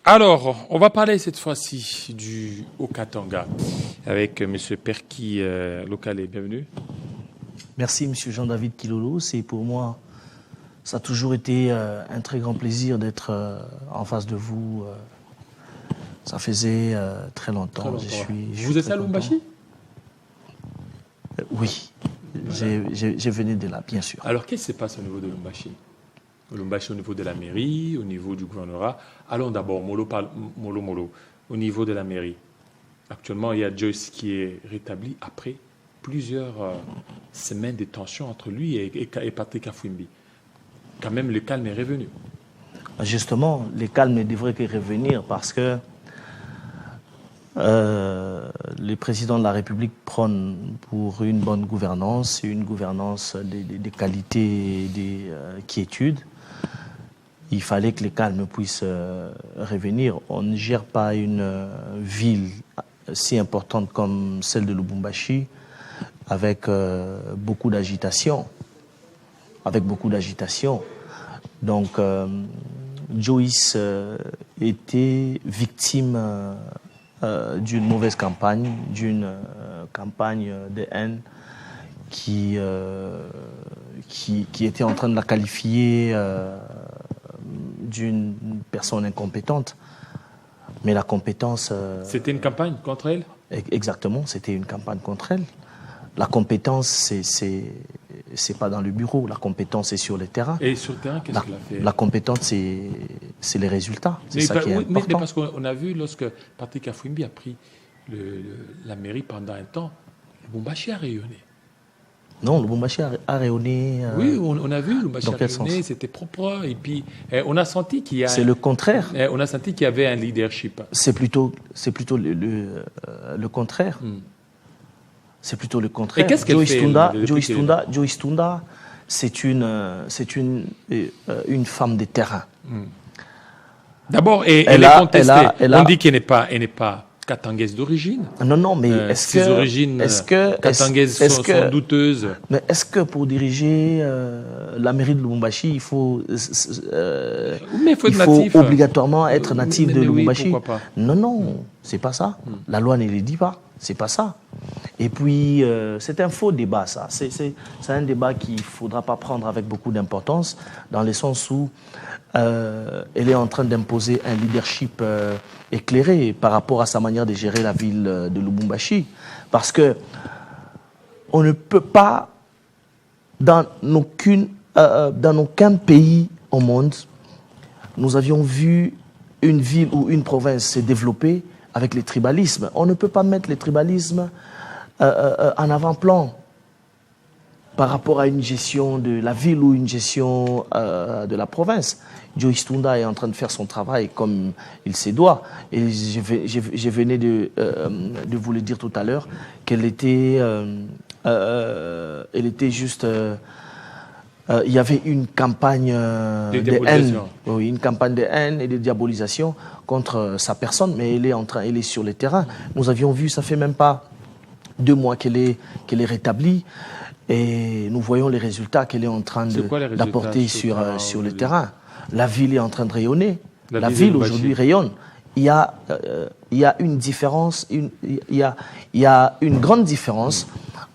Alors, on va parler cette fois-ci du Haut-Katanga avec M. Perki Lokale. Bienvenue. Merci, M. Jean-David Kilolo. C'est pour moi, ça a toujours été un très grand plaisir d'être en face de vous. Ça faisait très longtemps. Vous êtes à Lubumbashi? Oui, je venais de là, bien sûr. Alors, qu'est-ce qui se passe au niveau de Lubumbashi? Lubumbashi au niveau de la mairie, au niveau du gouvernorat. Allons d'abord, Molo. Au niveau de la mairie. Actuellement, il y a Joyce qui est rétabli après plusieurs semaines de tension entre lui et Patrick Afouimbi. Quand même, le calme est revenu. Justement, le calme ne devrait que revenir parce que le président de la République prône pour une bonne gouvernance, une gouvernance de qualité et de quiétude. Il fallait que le calme puisse revenir. On ne gère pas une ville si importante comme celle de Lubumbashi avec beaucoup d'agitation. Donc, Joyce était victime d'une mauvaise campagne, d'une campagne de haine qui était en train de la qualifier d'une personne incompétente. Mais la compétence... C'était une campagne contre elle? Exactement, c'était une campagne contre elle. La compétence, c'est pas dans le bureau, la compétence est sur le terrain. Et sur le terrain, qu'est-ce qu'elle a fait? La compétence, c'est les résultats. C'est ça qui est important. Mais parce qu'on a vu, lorsque Patrick Afouimbi a pris la mairie pendant un temps, Lubumbashi a rayonné. Non, Lubumbashi a rayonné. Oui, on a vu Lubumbashi a rayonné, c'était propre. Et puis, on a senti qu'il y a... C'est le contraire. On a senti qu'il y avait un leadership. C'est plutôt le contraire. C'est plutôt le contraire. Et qu'est-ce qu'elle fait? Joyce Tunda, c'est une femme de terrain. D'abord, elle est contestée. On dit qu'elle n'est pas katangaise d'origine. Non, mais ses origines katangaises sont douteuses. Mais est-ce que pour diriger la mairie de Lubumbashi, il faut obligatoirement être natif de Lubumbashi? Oui, pourquoi pas? Non, c'est pas ça. La loi ne le dit pas. C'est pas ça. Et puis, c'est un faux débat, ça. C'est un débat qu'il ne faudra pas prendre avec beaucoup d'importance, dans le sens où elle est en train d'imposer un leadership éclairé par rapport à sa manière de gérer la ville de Lubumbashi. Parce que on ne peut pas, dans aucun pays au monde, nous avions vu une ville ou une province se développer avec le tribalisme. On ne peut pas mettre le tribalisme en avant-plan par rapport à une gestion de la ville ou une gestion de la province. Joyce Tunda est en train de faire son travail comme il se doit. Et je venais de vous le dire tout à l'heure, qu'elle était, elle était juste... il y avait une campagne de haine, oui, une campagne de haine et de diabolisation contre sa personne, mais elle est sur le terrain. Nous avions vu, ça fait même pas 2 mois qu'elle est rétablie, et nous voyons les résultats qu'elle est en train d'apporter sur le terrain. La ville est en train de rayonner. La ville aujourd'hui rayonne. Il y a une différence, il y a une grande différence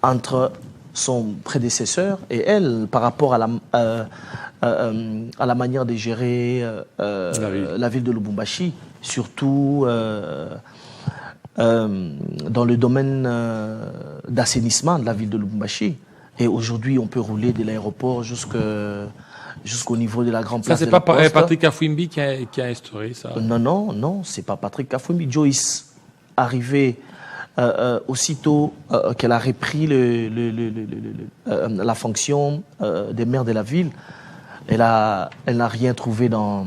entre son prédécesseur et elle par rapport à la manière de gérer la ville de Lubumbashi, surtout dans le domaine d'assainissement de la ville de Lubumbashi. Et aujourd'hui, on peut rouler de l'aéroport jusqu'au niveau de la grande place. Ça, c'est pas Patrick Afouimbi qui a instauré ça? Non, c'est pas Patrick Afouimbi. Joyce, arrivé aussitôt qu'elle a repris la fonction des maires de la ville, elle n'a rien trouvé dans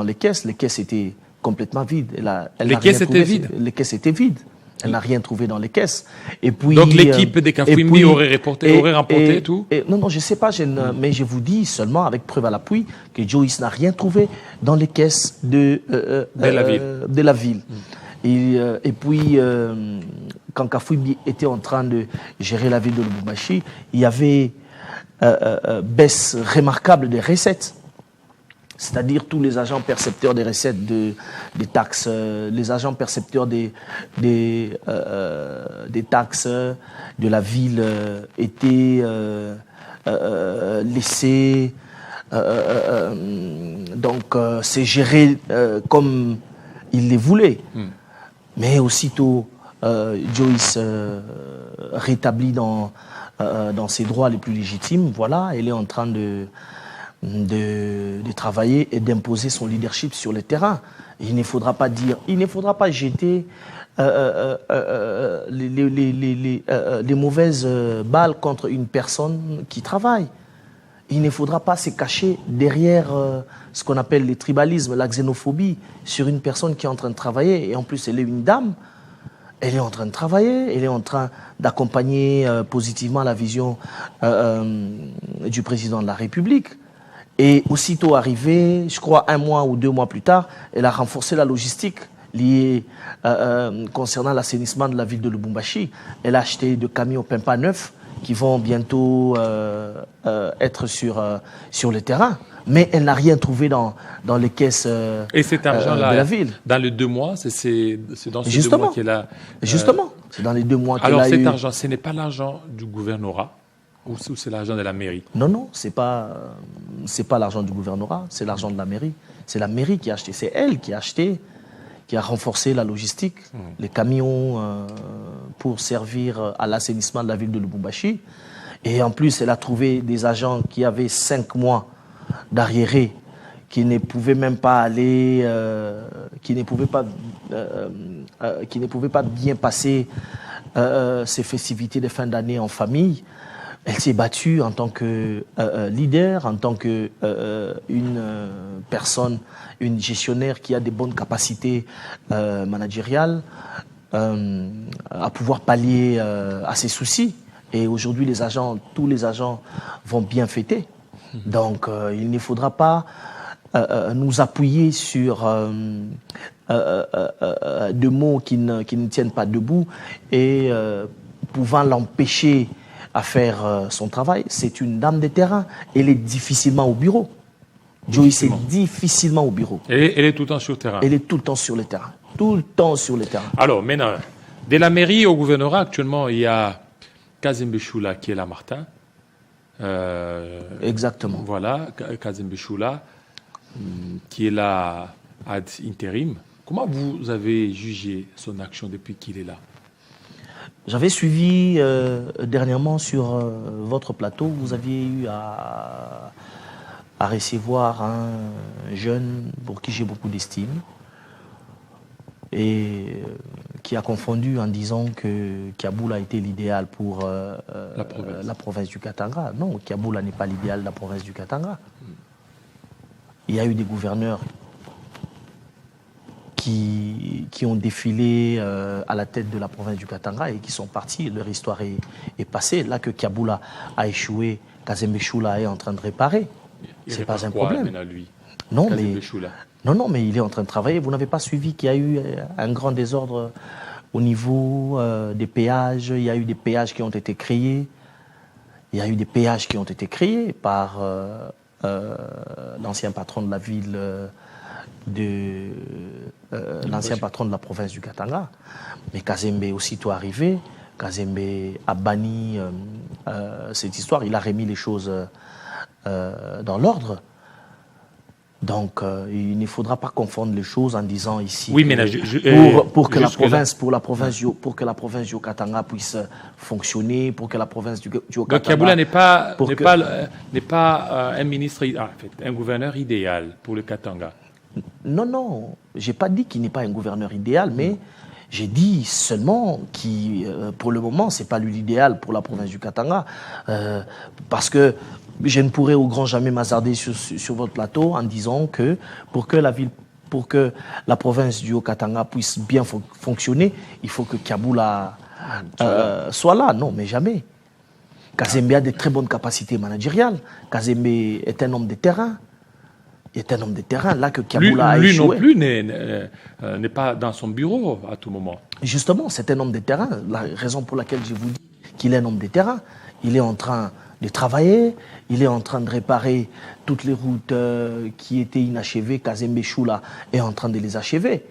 les caisses. Les caisses étaient complètement vides. Les caisses étaient vides? Les caisses étaient vides. Elle n'a rien trouvé dans les caisses. Et puis, donc l'équipe des Kafouimbi aurait remporté tout? Non, je ne sais pas, mais je vous dis seulement avec preuve à l'appui que Joyce n'a rien trouvé dans les caisses de la ville. Et puis, quand Kafouimbi était en train de gérer la ville de Lubumbashi, il y avait baisse remarquable des recettes. c'est-à-dire tous les agents percepteurs des recettes des taxes, les agents percepteurs des taxes de la ville étaient laissés. Donc, c'est géré comme il les voulait. Mais aussitôt, Joyce rétablit dans ses droits les plus légitimes, voilà, elle est en train de travailler et d'imposer son leadership sur le terrain. Il ne faudra pas jeter les mauvaises balles contre une personne qui travaille. Il ne faudra pas se cacher derrière ce qu'on appelle le tribalisme, la xénophobie, sur une personne qui est en train de travailler. Et en plus, elle est une dame. Elle est en train de travailler, elle est en train d'accompagner positivement la vision du président de la République. Et aussitôt arrivée, je crois 1 mois ou 2 mois plus tard, elle a renforcé la logistique liée concernant l'assainissement de la ville de Lubumbashi. Elle a acheté 2 camions Pimpa neufs qui vont bientôt être sur le terrain. Mais elle n'a rien trouvé dans les caisses et cet argent-là, de la ville. Dans les 2 mois, c'est dans ces 2 mois qu'elle a... Justement, c'est dans les 2 mois qu'elle a eu... Alors cet argent, ce n'est pas l'argent du gouvernorat ou c'est l'argent de la mairie? Non, c'est pas l'argent du gouvernorat, c'est l'argent de la mairie. C'est la mairie qui a acheté, c'est elle qui a acheté, qui a renforcé la logistique, les camions pour servir à l'assainissement de la ville de Lubumbashi. Et en plus, elle a trouvé des agents qui avaient 5 mois d'arriérés, qui ne pouvaient même pas aller, qui ne pouvaient pas bien passer ces festivités de fin d'année en famille. Elle s'est battue en tant que leader, en tant que une personne, une gestionnaire qui a des bonnes capacités managériales, à pouvoir pallier à ses soucis. Et aujourd'hui, tous les agents vont bien fêter. Donc, il ne faudra pas nous appuyer sur de mots qui ne tiennent pas debout et pouvant l'empêcher à faire son travail. C'est une dame de terrain. Elle est difficilement au bureau. Joyce est difficilement au bureau. Elle est tout le temps sur le terrain. Elle est tout le temps sur le terrain. Tout le temps sur le terrain. Alors, maintenant, de la mairie au gouvernorat, actuellement, il y a Kazembe Choula qui est là, Martin. Exactement. Voilà, Kazembe Choula, qui est là ad intérim. Comment vous avez jugé son action depuis qu'il est là? J'avais suivi dernièrement sur votre plateau, vous aviez eu à recevoir un jeune pour qui j'ai beaucoup d'estime et qui a confondu en disant que Kiaboula a été l'idéal pour la province du Katanga. Non, Kiaboula n'est pas l'idéal de la province du Katanga. Il y a eu des gouverneurs qui ont défilé à la tête de la province du Katanga et qui sont partis. Leur histoire est passée. Là que Kiaboula a échoué, Kazembe Choula est en train de réparer. C'est pas un problème. Lui, non, mais il est en train de travailler. Vous n'avez pas suivi qu'il y a eu un grand désordre au niveau des péages. Il y a eu des péages qui ont été créés. Il y a eu des péages qui ont été créés par l'ancien patron de la ville l'ancien patron de la province du Katanga. Mais Kazembe est aussitôt arrivé. Kazembe a banni cette histoire. Il a remis les choses dans l'ordre. Donc, il ne faudra pas confondre les choses en disant ici oui, mais pour que la province du Katanga puisse fonctionner, pour que la province du Katanga... Donc, Kiaboula n'est pas un ministre, en fait, un gouverneur idéal pour le Katanga. Non, j'ai pas dit qu'il n'est pas un gouverneur idéal, mais j'ai dit seulement que pour le moment, c'est pas lui l'idéal pour la province du Katanga, parce que je ne pourrais au grand jamais m'hasarder sur votre plateau en disant que pour que la province du Haut-Katanga puisse bien fonctionner, il faut que Kiaboula soit là. Non, mais jamais. Kazembe a de très bonnes capacités managériales. Kazembe est un homme de terrain. Il est un homme de terrain, là que Kiaboula a échoué. Lui non plus n'est pas dans son bureau à tout moment. Justement, c'est un homme de terrain. La raison pour laquelle je vous dis qu'il est un homme de terrain, il est en train de travailler. Il est en train de réparer toutes les routes qui étaient inachevées. Kazembe Choula est en train de les achever.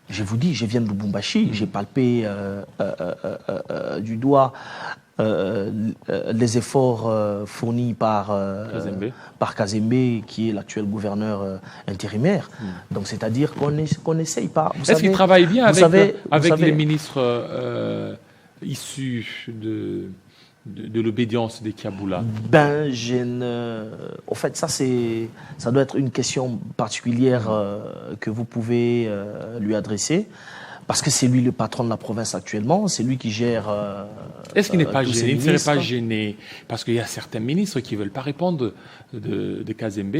Je vous dis, je viens de Lubumbashi, j'ai palpé du doigt les efforts fournis par Kazembe, qui est l'actuel gouverneur intérimaire. Donc, c'est-à-dire qu'on n'essaye pas. Est-ce qu'il travaille bien avec les ministres issus de l'obédience des Kaboula? Ben, au fait, ça doit être une question particulière que vous pouvez lui adresser. Parce que c'est lui le patron de la province actuellement, c'est lui qui gère. Est-ce qu'il n'est pas gêné? Il ne serait pas gêné? Parce qu'il y a certains ministres qui ne veulent pas répondre de Kazembe,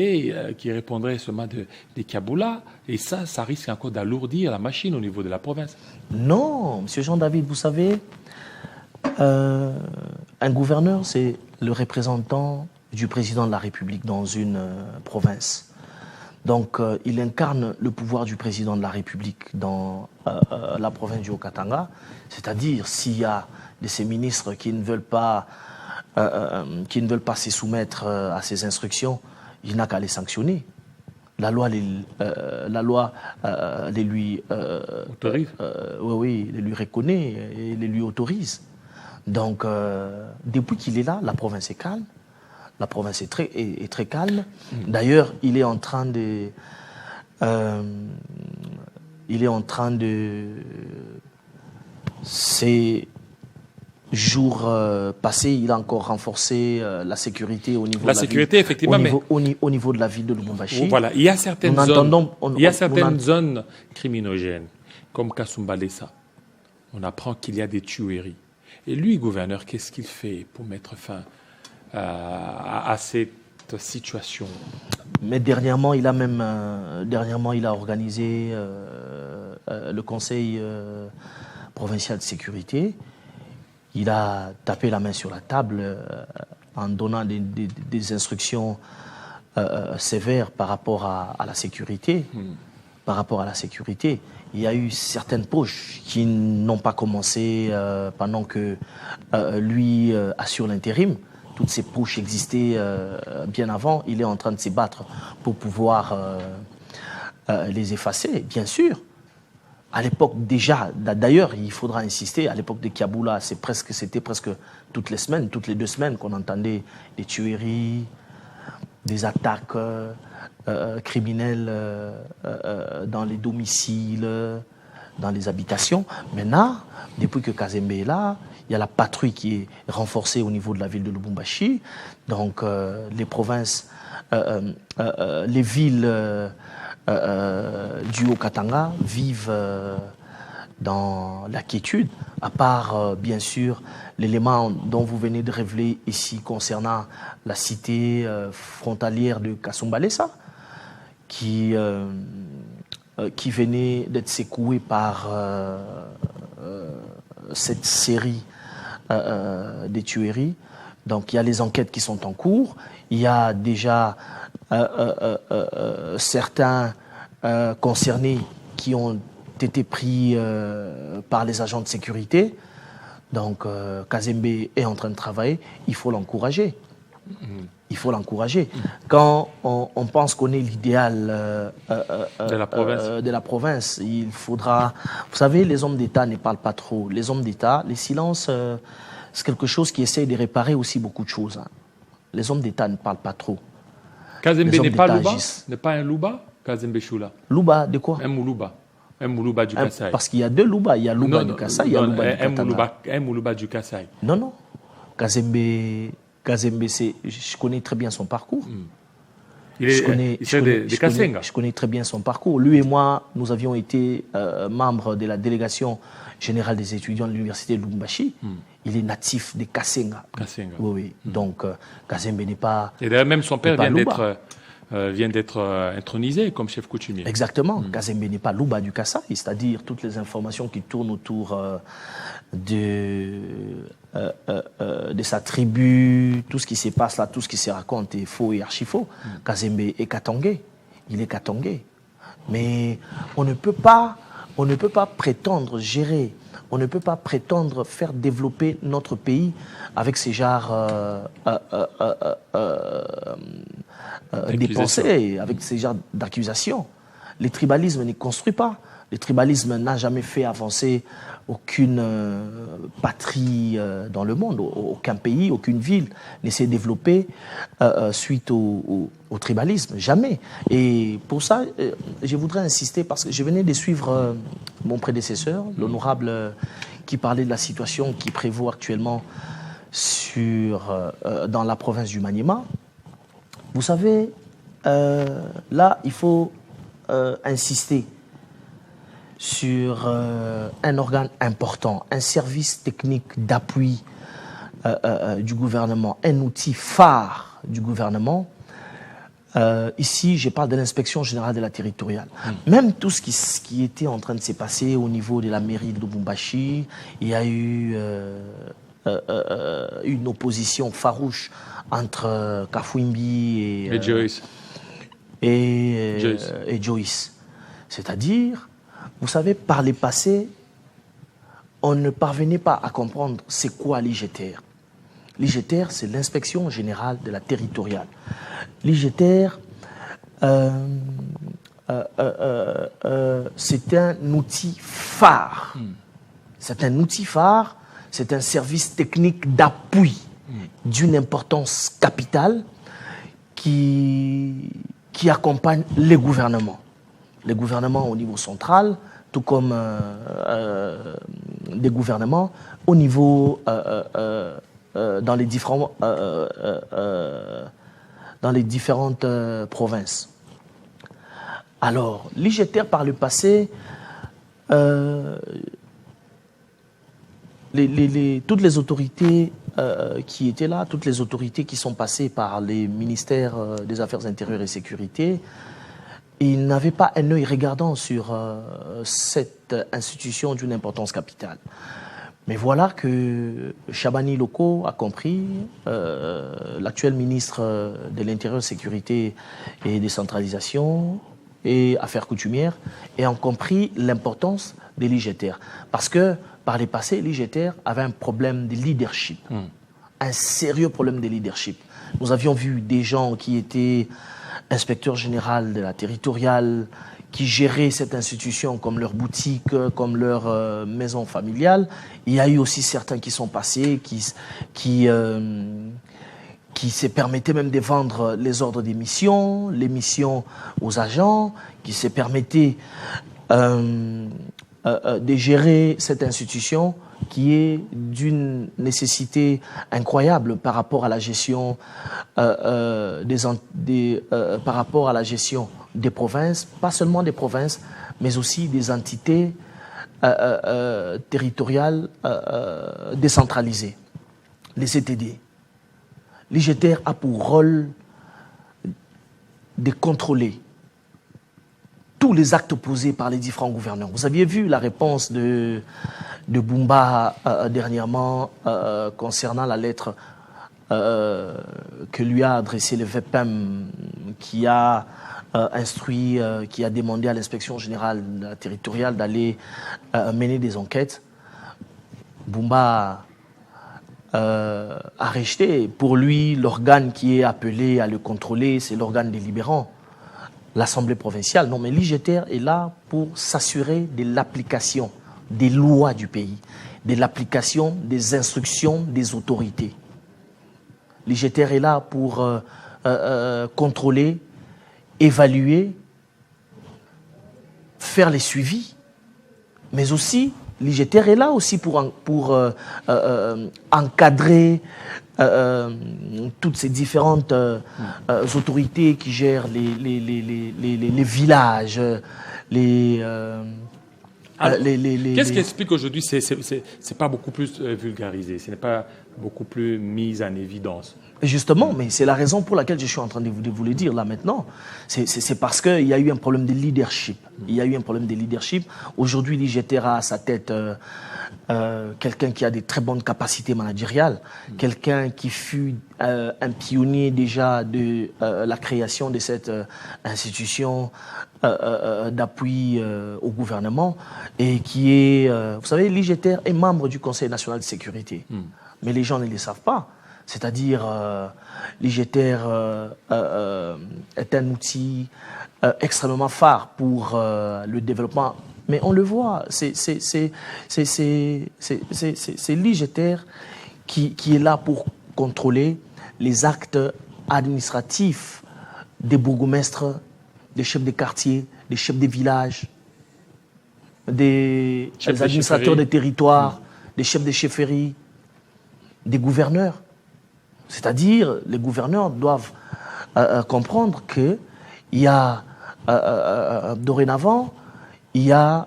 qui répondraient seulement des Kaboula. Et ça risque encore d'alourdir la machine au niveau de la province. Non, M. Jean-David, vous savez, un gouverneur, c'est le représentant du président de la République dans une province. Donc, il incarne le pouvoir du président de la République dans la province du Haut-Katanga. C'est-à-dire, s'il y a de ces ministres qui ne veulent pas se soumettre à ces instructions, il n'a qu'à les sanctionner. La loi les lui autorise. Oui, les lui reconnaît et les lui autorise. Donc, depuis qu'il est là, la province est calme. La province est très calme. D'ailleurs, il est en train de... Ces jours passés, il a encore renforcé la sécurité au niveau effectivement, au niveau de la ville de Lubumbashi. Voilà, il y a certaines zones criminogènes, comme Kasumbalesa. On apprend qu'il y a des tueries. Et lui, gouverneur, qu'est-ce qu'il fait pour mettre fin à cette situation? Mais dernièrement, il a organisé le Conseil provincial de sécurité. Il a tapé la main sur la table en donnant des instructions sévères par rapport à la sécurité. Par rapport à la sécurité, il y a eu certaines poches qui n'ont pas commencé pendant que lui assure l'intérim. Toutes ces poches existaient bien avant. Il est en train de se battre pour pouvoir les effacer, bien sûr. À l'époque déjà, d'ailleurs, il faudra insister, à l'époque de Kaboula, c'était presque toutes les semaines, toutes les 2 semaines qu'on entendait des tueries, des attaques criminelles dans les domiciles, dans les habitations. Maintenant, depuis que Kazembe est là, il y a la patrouille qui est renforcée au niveau de la ville de Lubumbashi. Donc, les provinces, les villes du Haut-Katanga vivent dans la quiétude, à part, bien sûr, l'élément dont vous venez de révéler ici concernant la cité frontalière de Kasumbalesa, qui venait d'être secouée par cette série des tueries. Donc il y a les enquêtes qui sont en cours. Il y a déjà certains concernés qui ont été pris par les agents de sécurité. Donc Kazembe est en train de travailler. Il faut l'encourager. Il faut l'encourager. Quand on pense qu'on est l'idéal de la province, il faudra... Vous savez, les hommes d'État ne parlent pas trop. Les hommes d'État, les silences, c'est quelque chose qui essaie de réparer aussi beaucoup de choses. Hein. Les hommes d'État ne parlent pas trop. Kazembe n'est pas Luba? N'est pas un Luba? Kazembe Choula. Luba, de quoi? Un Moulouba. Un Moulouba du Kasaï. Parce qu'il y a 2 Luba. Il y a Luba du Kasaï, il y a Luba du Katanga. Un Moulouba du Kasaï. Non, non. Kazembe, je connais très bien son parcours. Je connais très bien son parcours. Lui et moi, nous avions été membres de la délégation générale des étudiants de l'université de Lubumbashi. Il est natif de Kasenga. Oui. Donc, Kazembe n'est pas... Et d'ailleurs, même son père vient d'être intronisé comme chef coutumier. Exactement. Kazembe n'est pas Luba du Kasaï, c'est-à-dire toutes les informations qui tournent autour de sa tribu, tout ce qui se passe là, tout ce qui se raconte est faux et archi-faux. Kazembe est Katangé. Il est Katangé. Mais on ne peut pas On ne peut pas prétendre gérer, on ne peut pas prétendre faire développer notre pays avec ces genres des pensées, avec ces genres d'accusations. Le tribalisme ne construit pas. Le tribalisme n'a jamais fait avancer aucune patrie dans le monde, aucun pays, aucune ville ne s'est développée suite au tribalisme, jamais. Et pour ça, je voudrais insister, parce que je venais de suivre mon prédécesseur, l'honorable, qui parlait de la situation qui prévaut actuellement dans la province du Maniema. Vous savez, là, il faut insister sur un organe important, un service technique d'appui du gouvernement, un outil phare du gouvernement. Ici, je parle de l'inspection générale de la territoriale. Même tout ce qui était en train de se passer au niveau de la mairie de Lubumbashi, il y a eu une opposition farouche entre Kafouimbi et Joyce. Et Joyce. C'est-à-dire, vous savez, par les passés, on ne parvenait pas à comprendre c'est quoi l'IGTR. L'IGTR, c'est l'inspection générale de la territoriale. L'IGTR, c'est un outil phare. C'est un outil phare, c'est un service technique d'appui d'une importance capitale qui accompagne les gouvernements. Les gouvernements au niveau central, tout comme des gouvernements au niveau dans les différentes provinces. Alors, l'IGTR par le passé, toutes les autorités qui étaient là, toutes les autorités qui sont passées par les ministères des Affaires intérieures et sécurité, ils n'avaient pas un œil regardant sur cette institution d'une importance capitale. Mais voilà que Chabani Loko a compris, l'actuel ministre de l'Intérieur, Sécurité et Décentralisation et Affaires coutumières, et ont compris l'importance de l'IGTR. Parce que par les passés, l'IGTR avait un problème de leadership, un sérieux problème de leadership. Nous avions vu des gens qui étaient inspecteur général de la territoriale, qui géraient cette institution comme leur boutique, comme leur maison familiale. Il y a eu aussi certains qui sont passés, qui se permettaient même de vendre les ordres des missions, les missions aux agents, qui se permettaient de gérer cette institution qui est d'une nécessité incroyable par rapport à la gestion par rapport à la gestion des provinces, pas seulement des provinces, mais aussi des entités territoriales décentralisées, les CTD. L'IGTR a pour rôle de contrôler tous les actes posés par les différents gouverneurs. Vous aviez vu la réponse de Bumba dernièrement concernant la lettre que lui a adressée le VPM, qui a instruit, qui a demandé à l'inspection générale territoriale d'aller mener des enquêtes. Bumba a rejeté. Pour lui, l'organe qui est appelé à le contrôler, c'est l'organe délibérant, l'Assemblée provinciale. Non, mais l'IGTR est là pour s'assurer de l'application des lois du pays, de l'application des instructions des autorités. L'IGTR est là pour contrôler, évaluer, faire les suivis, mais aussi l'IGTR est là aussi pour encadrer toutes ces différentes autorités qui gèrent les villages, qu'est-ce qui explique qu'aujourd'hui c'est pas beaucoup plus vulgarisé? Ce n'est pas beaucoup plus mise en évidence. Justement, mais c'est la raison pour laquelle je suis en train de vous le dire là maintenant. C'est parce qu'il y a eu un problème de leadership. Il y a eu un problème de leadership. Aujourd'hui, l'IGTR a à sa tête quelqu'un qui a des très bonnes capacités managériales, quelqu'un qui fut un pionnier déjà de la création de cette institution d'appui au gouvernement et qui est, vous savez, l'IGTR est membre du Conseil national de sécurité. Mais les gens ne le savent pas. C'est-à-dire, l'IGTR est un outil extrêmement phare pour le développement. Mais on le voit, c'est l'IGTR qui est là pour contrôler les actes administratifs des bourgmestres, des chefs de quartier, des chefs de village, des administrateurs des territoires, des chefs de chefferie, des gouverneurs. C'est-à-dire, les gouverneurs doivent comprendre qu'il y a, dorénavant, il y a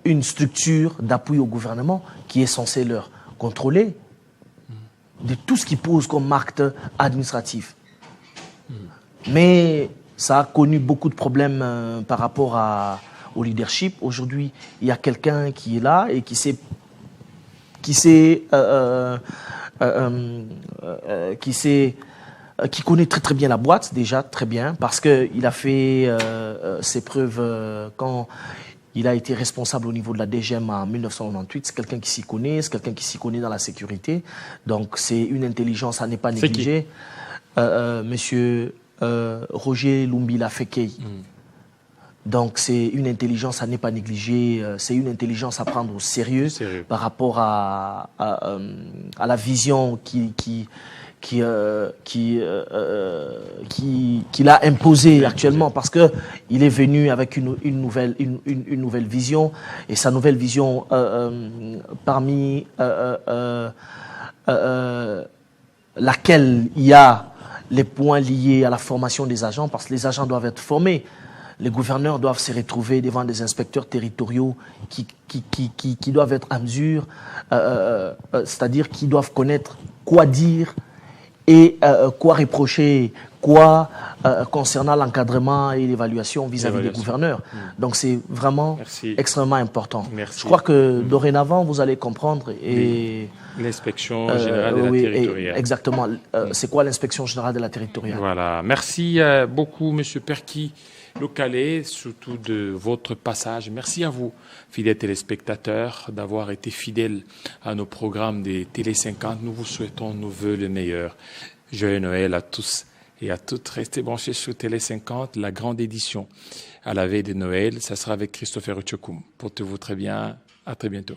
une structure d'appui au gouvernement qui est censée leur contrôler de tout ce qui pose comme acte administratif. Mais ça a connu beaucoup de problèmes par rapport au leadership. Aujourd'hui, il y a quelqu'un qui est là et qui connaît très très bien la boîte, déjà très bien, parce qu'il a fait ses preuves quand il a été responsable au niveau de la DGM en 1998. C'est quelqu'un qui s'y connaît, c'est quelqu'un qui s'y connaît dans la sécurité. Donc c'est une intelligence à ne pas négliger. Monsieur Roger Lumbila Fekei. Donc c'est une intelligence à ne pas négliger, c'est une intelligence à prendre au sérieux, par rapport à la vision qu'il a imposée actuellement, parce que il est venu avec une nouvelle vision, et sa nouvelle vision parmi laquelle il y a les points liés à la formation des agents, parce que les agents doivent être formés. Les gouverneurs doivent se retrouver devant des inspecteurs territoriaux qui doivent être en mesure, c'est-à-dire qui doivent connaître quoi dire et quoi reprocher, quoi concernant l'encadrement et l'évaluation vis-à-vis des gouverneurs. Donc c'est vraiment extrêmement important. Je crois que dorénavant, vous allez comprendre. Et l'inspection générale de la territoriale. Exactement. C'est quoi l'inspection générale de la territoriale? Voilà. Merci beaucoup, M. Perki Localé, surtout de votre passage. Merci à vous, fidèles téléspectateurs, d'avoir été fidèles à nos programmes des Télé 50. Nous vous souhaitons nos vœux le meilleur. Joyeux Noël à tous et à toutes. Restez branchés sur Télé 50, la grande édition à la veille de Noël. Ça sera avec Christopher Uchokum. Portez-vous très bien. À très bientôt.